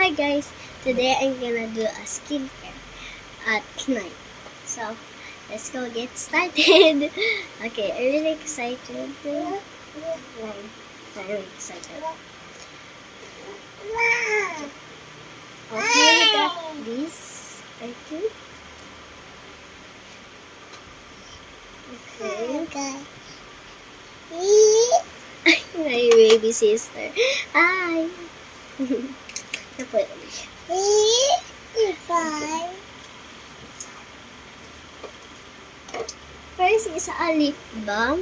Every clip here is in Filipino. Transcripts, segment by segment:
Hi guys, today I'm gonna do a skincare at night. So, let's go get started. Okay, I'm really excited. I'm very excited. Okay, we got this, I think. Okay. My baby sister. Hi! Naput ulit. First is a lip balm.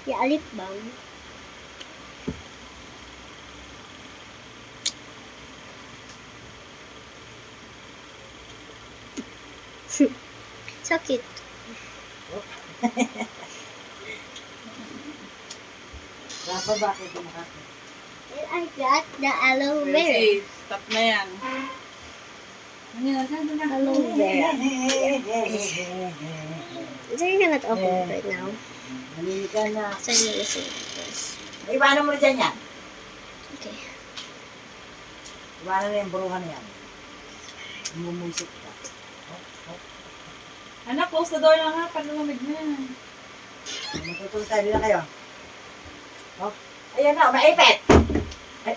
Yeah, a lip balm. So cute. Dapat bakit kumakapit? And I got the aloe vera. Kasi, stop na yan. Ano yan? Saan na? Aloe vera. So you're gonna open it right now. Malili ka na. So I'm gonna see it first. Iwanan mo na dyan yan. Okay. Iwanan na yung buruhan na yan. Mumumusik ka. Anak, close the door lang ha. Palulamig na. Matutulog tayo na kayo. Oh. Ayan na, maipit! Ay.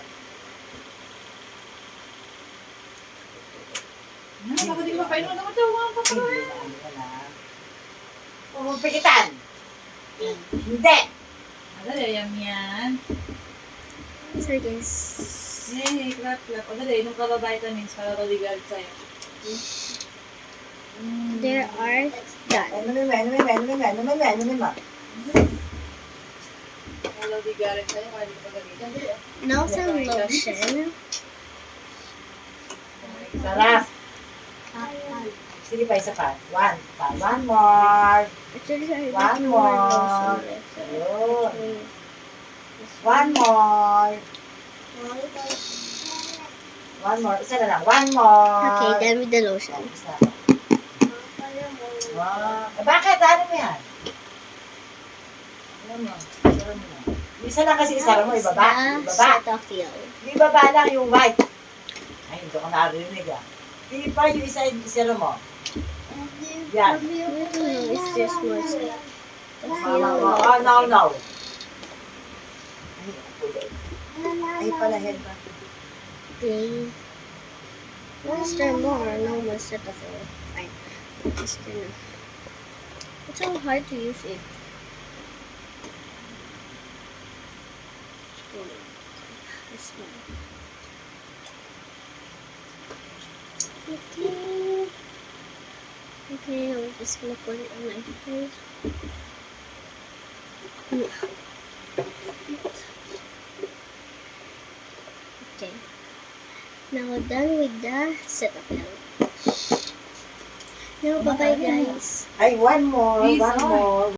Ano, baka di ko mapainom naman daw. Mga paparoy. Ano ka na? Pumupikitan! Hindi! Ano, yan yan. So yes. Hey, clap, clap. Ano, inom ka ba vitamins para maligal sa'yo? There are done. Ano mo? Hello, di galit sa'yo. Kaya di ko pagalitan. Now some lotion. Sarap! Sige pa, isa pa. One more. Actually, I One got no more more. lotion left. So Yun. actually, One more. One more. Isa na lang. One more. okay, done with the lotion. Isa. Wow. Bakit? Ano mo yan? Alam mo. Isara mo na. Isa lang kasi isara mo. Ibaba. Ibaba. Cetaphil. Ibaba lang yung white. Ay, hindi ko narinig ah. Ipa yung isara mo. Yan. It's just more No. Ay, pala head ba? Okay. Is there more? No more Cetaphil. Fine. Is there no? It's so hard to use it. This one. Okay. Okay, I'm just gonna put it on my face. Okay. Now done with the Cetaphil. Now bye bye guys. Ay, one more. Please, One no. more.